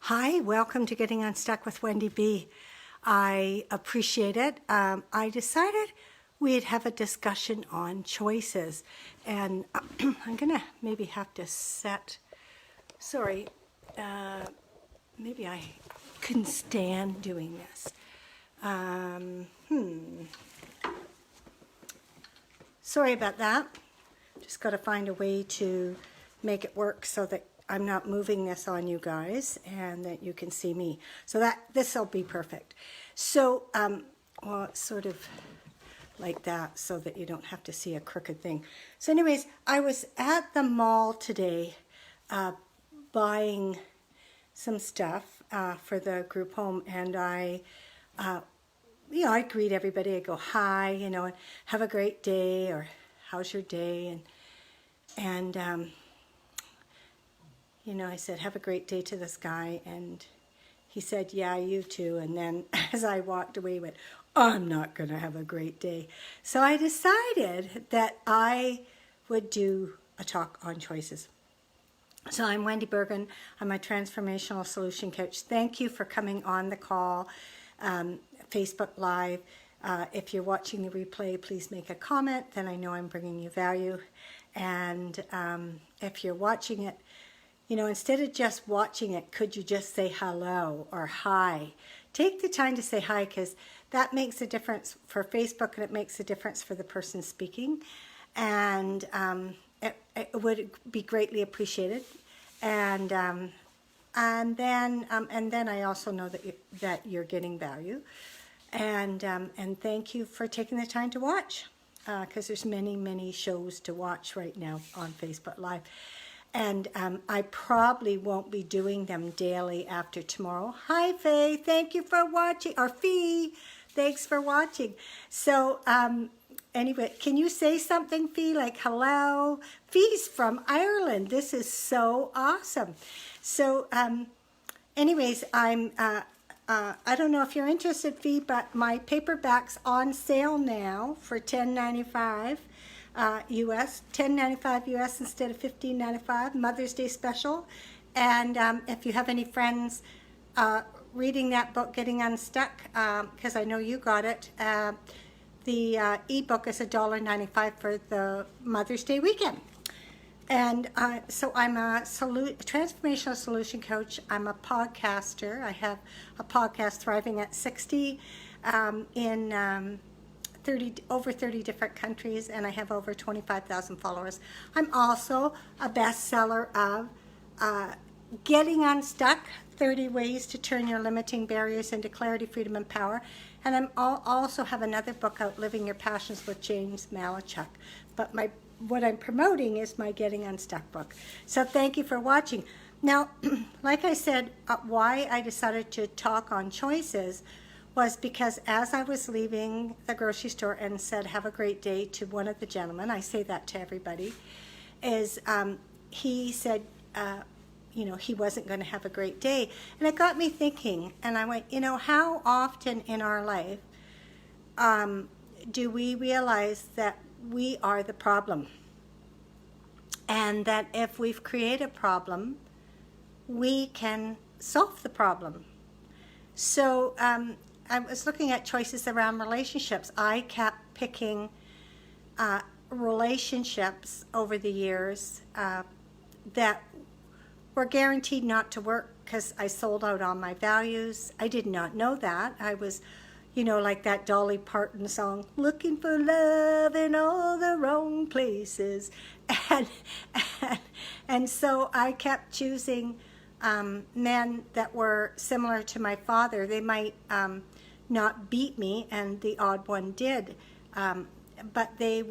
Hi, welcome to Getting Unstuck with Wendy B. I appreciate it. I decided we'd have a discussion on choices, and I'm gonna maybe have to set, sorry, maybe I couldn't stand doing this. Sorry about that. Just got to find a way to make it work so that I'm not moving this on you guys and that you can see me. So that this will be perfect. So, well, it's sort of like that so that you don't have to see a crooked thing. So anyways, I was at the mall today buying some stuff for the group home, and I greet everybody. I go, hi, and have a great day, or how's your day? And I said, have a great day to this guy. And he said, yeah, you too. And then as I walked away, he went, I'm not going to have a great day. So I decided that I would do a talk on choices. So I'm Wendy Bergen. I'm a transformational solution coach. Thank you for coming on the call, Facebook Live. If you're watching the replay, please make a comment. Then I know I'm bringing you value. And if you're watching it, instead of just watching it, could you just say hello or hi? Take the time to say hi, because that makes a difference for Facebook, and it makes a difference for the person speaking. And it would be greatly appreciated. And then I also know that you're getting value. And thank you for taking the time to watch, because there's many shows to watch right now on Facebook Live. And I probably won't be doing them daily after tomorrow. Hi, Faye. Thank you for watching. Or Fee, thanks for watching. So anyway, can you say something, Fee? Like, hello? Fee's from Ireland. This is so awesome. So anyways, I don't know if you're interested, Fee, but my paperback's on sale now for $10.95. US, $10.95 US instead of $15.95, Mother's Day special. And if you have any friends reading that book, Getting Unstuck, because I know you got it, the ebook is $1.95 for the Mother's Day weekend. And so I'm a transformational solution coach. I'm a podcaster. I have a podcast, Thriving at 60, in over 30 different countries, and I have over 25,000 followers. I'm also a bestseller of Getting Unstuck, 30 Ways to Turn Your Limiting Barriers into Clarity, Freedom, and Power. And I also have another book out, Living Your Passions with James Malinchak. But what I'm promoting is my Getting Unstuck book. So thank you for watching. Now, like I said, why I decided to talk on choices was because as I was leaving the grocery store and said, have a great day to one of the gentlemen, I say that to everybody, is he said, he wasn't going to have a great day. And it got me thinking, and I went, how often in our life do we realize that we are the problem? And that if we've created a problem, we can solve the problem. So I was looking at choices around relationships. I kept picking relationships over the years that were guaranteed not to work because I sold out on my values. I did not know that. I was, like that Dolly Parton song, looking for love in all the wrong places. And so I kept choosing men that were similar to my father. They might not beat me, and the odd one did, but they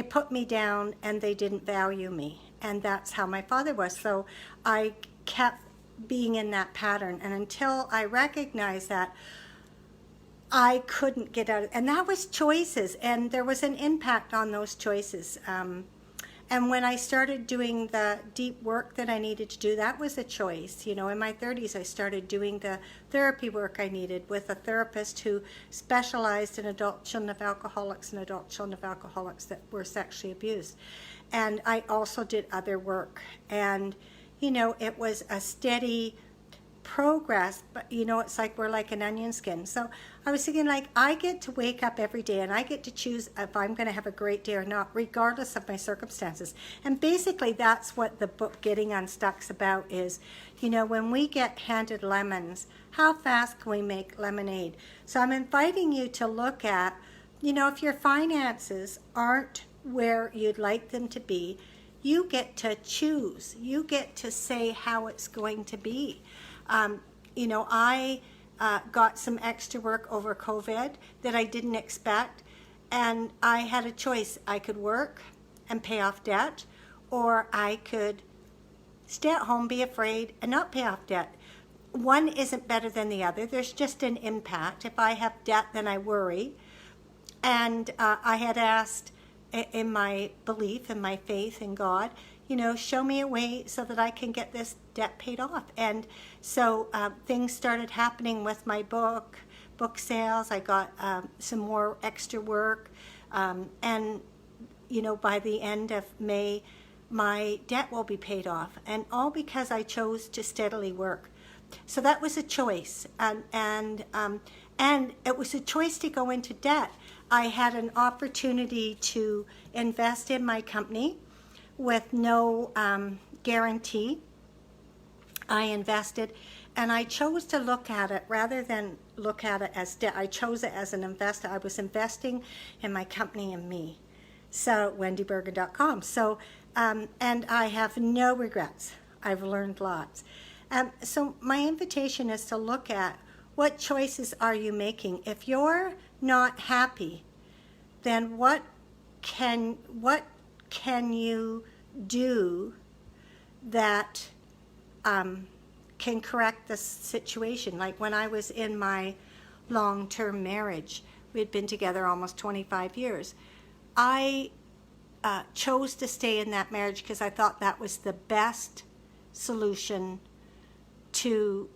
put me down and they didn't value me, and that's how my father was. So I kept being in that pattern, and until I recognized that, I couldn't get out of it. And that was choices, and there was an impact on those choices. And when I started doing the deep work that I needed to do, that was a choice. In my 30s, I started doing the therapy work I needed with a therapist who specialized in adult children of alcoholics and adult children of alcoholics that were sexually abused. And I also did other work. And, it was a steady progress, but it's like we're like an onion skin. So I was thinking, like, I get to wake up every day and I get to choose if I'm going to have a great day or not, regardless of my circumstances. And basically that's what the book Getting Unstuck's about is, when we get handed lemons, how fast can we make lemonade? So I'm inviting you to look at, if your finances aren't where you'd like them to be, you get to choose. You get to say how it's going to be. I got some extra work over COVID that I didn't expect, and I had a choice. I could work and pay off debt, or I could stay at home, be afraid, and not pay off debt. One isn't better than the other. There's just an impact. If I have debt, then I worry. And I had asked, in my belief and my faith in God, show me a way so that I can get this debt paid off. And so things started happening with my book sales. I got some more extra work. And, by the end of May, my debt will be paid off. And all because I chose to steadily work. So that was a choice. And it was a choice to go into debt. I had an opportunity to invest in my company with no guarantee. I invested, and I chose to look at it rather than look at it as debt. I chose it as an investor. I was investing in my company and me. So wendybergen.com. So, and I have no regrets. I've learned lots. So my invitation is to look at what choices are you making. If you're not happy, then what can you do that can correct the situation? Like when I was in my long-term marriage, we had been together almost 25 years. I chose to stay in that marriage because I thought that was the best solution to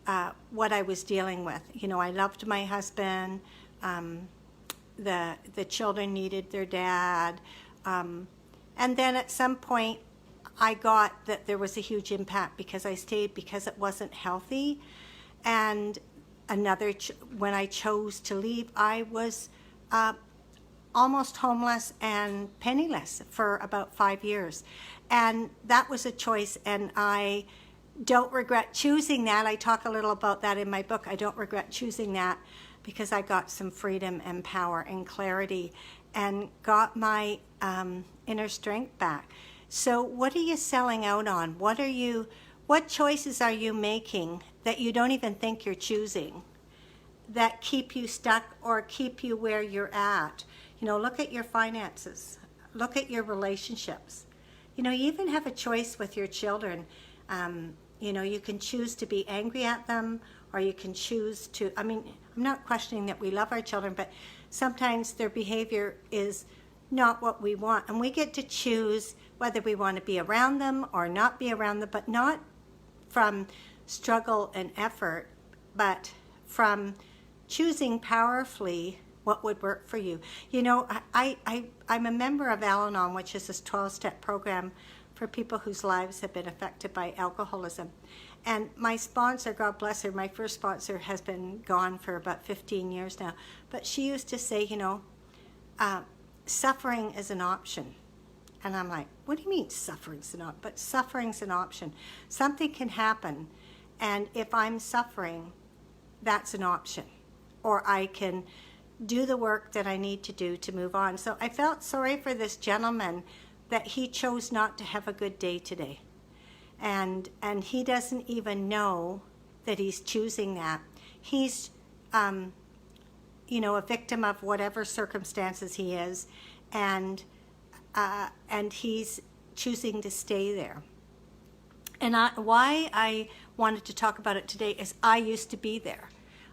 what I was dealing with. I loved my husband. The children needed their dad. And then at some point, I got that there was a huge impact because I stayed because it wasn't healthy. And when I chose to leave, I was almost homeless and penniless for about 5 years. And that was a choice, and I don't regret choosing that. I talk a little about that in my book. I don't regret choosing that because I got some freedom and power and clarity and got my inner strength back. So what are you selling out on? What choices are you making that you don't even think you're choosing, that keep you stuck or keep you where you're at? Look at your finances. Look at your relationships. You even have a choice with your children. You can choose to be angry at them, or you can choose to, I'm not questioning that we love our children, but sometimes their behavior is not what we want. And we get to choose whether we want to be around them or not be around them, but not from struggle and effort, but from choosing powerfully what would work for you. I'm a member of Al-Anon, which is this 12-step program for people whose lives have been affected by alcoholism. And my sponsor, God bless her, my first sponsor has been gone for about 15 years now, but she used to say, suffering is an option. And I'm like, what do you mean suffering's an option? But suffering's an option. Something can happen, and if I'm suffering, that's an option. Or I can do the work that I need to do to move on. So I felt sorry for this gentleman that he chose not to have a good day today. And he doesn't even know that he's choosing that. He's, a victim of whatever circumstances he is, and he's choosing to stay there. And why I wanted to talk about it today is I used to be there.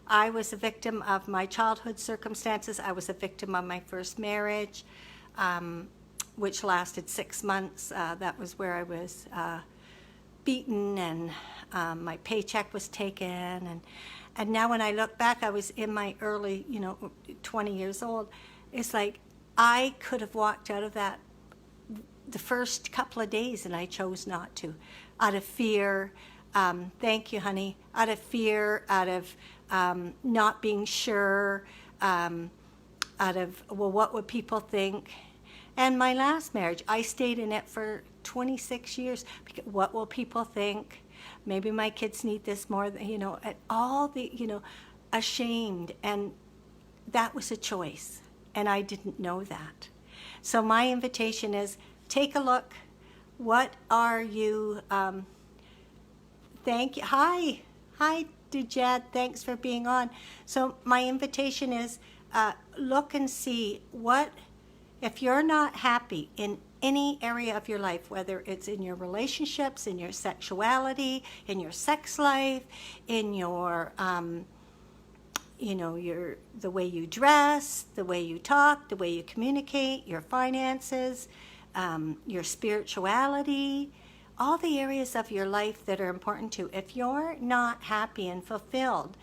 I was a victim of my childhood circumstances. I was a victim of my first marriage, which lasted 6 months. That was where I was beaten, and my paycheck was taken. And now when I look back, I was in my early, 20 years old. It's like I could have walked out of that the first couple of days, and I chose not to. out of fear. Thank you, honey. Out of fear, out of not being sure, out of, well, what would people think? And my last marriage, I stayed in it for 26 years. Because what will people think? Maybe my kids need this more, and all the, ashamed. And that was a choice. And I didn't know that. So my invitation is, take a look. What are you, thank you. Hi, Dujad, thanks for being on. So my invitation is, look and see what, if you're not happy in any area of your life, whether it's in your relationships, in your sexuality, in your sex life, in your, the way you dress, the way you talk, the way you communicate, your finances, your spirituality, all the areas of your life that are important to you. If you're not happy and fulfilled,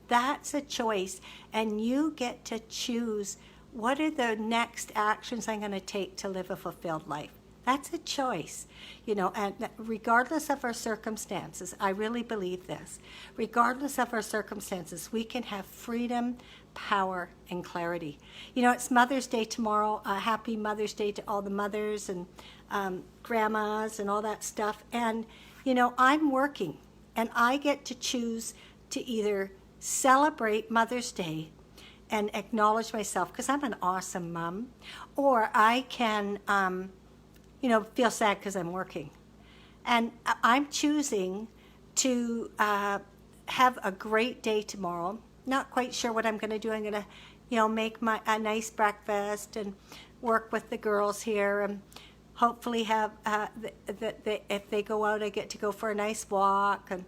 that's a choice, and you get to choose what are the next actions I'm going to take to live a fulfilled life. That's a choice, and regardless of our circumstances, I really believe this. Regardless of our circumstances, we can have freedom, power, and clarity. It's Mother's Day tomorrow. Happy Mother's Day to all the mothers and grandmas and all that stuff. And, I'm working, and I get to choose to either celebrate Mother's Day and acknowledge myself because I'm an awesome mom, or I can, feel sad because I'm working. And I'm choosing to have a great day tomorrow. Not quite sure what I'm going to do. I'm going to, make a nice breakfast and work with the girls here, and hopefully have, if they go out, I get to go for a nice walk, and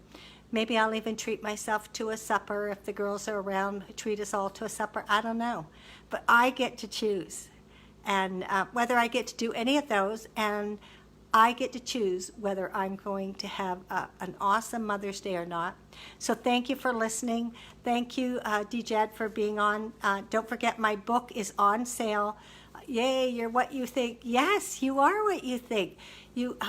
maybe I'll even treat myself to a supper if the girls are around, treat us all to a supper. I don't know. But I get to choose. And whether I get to do any of those, and I get to choose whether I'm going to have an awesome Mother's Day or not. So thank you for listening. Thank you, Dujad, for being on. Don't forget, my book is on sale. Yay, you're what you think. Yes, you are what you think. It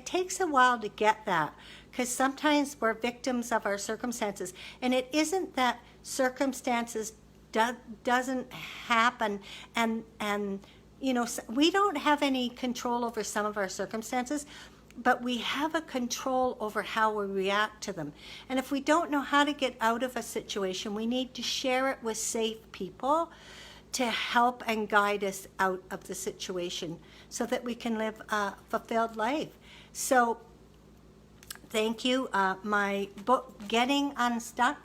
takes a while to get that, because sometimes we're victims of our circumstances, and it isn't that circumstances doesn't happen, and we don't have any control over some of our circumstances, but we have a control over how we react to them. And if we don't know how to get out of a situation, we need to share it with safe people to help and guide us out of the situation so that we can live a fulfilled life. So thank you. My book, Getting Unstuck,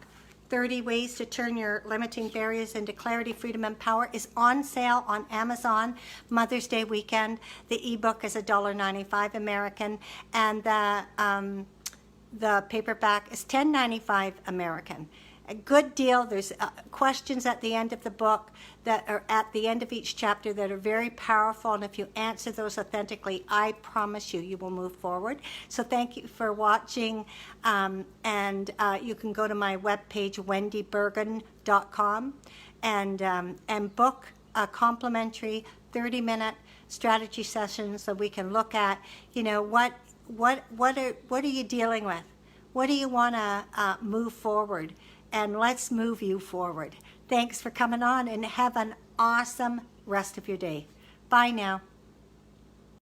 30 Ways to Turn Your Limiting Barriers into Clarity, Freedom, and Power, is on sale on Amazon Mother's Day weekend. The ebook is $1.95 American, and the paperback is $10.95 American. A good deal. There's questions at the end of the book that are at the end of each chapter that are very powerful, and if you answer those authentically, I promise you will move forward. So thank you for watching, and you can go to my webpage, wendybergen.com, and book a complimentary 30-minute strategy session so we can look at, what are you dealing with? What do you want to move forward? And let's move you forward. Thanks for coming on, and have an awesome rest of your day. Bye now.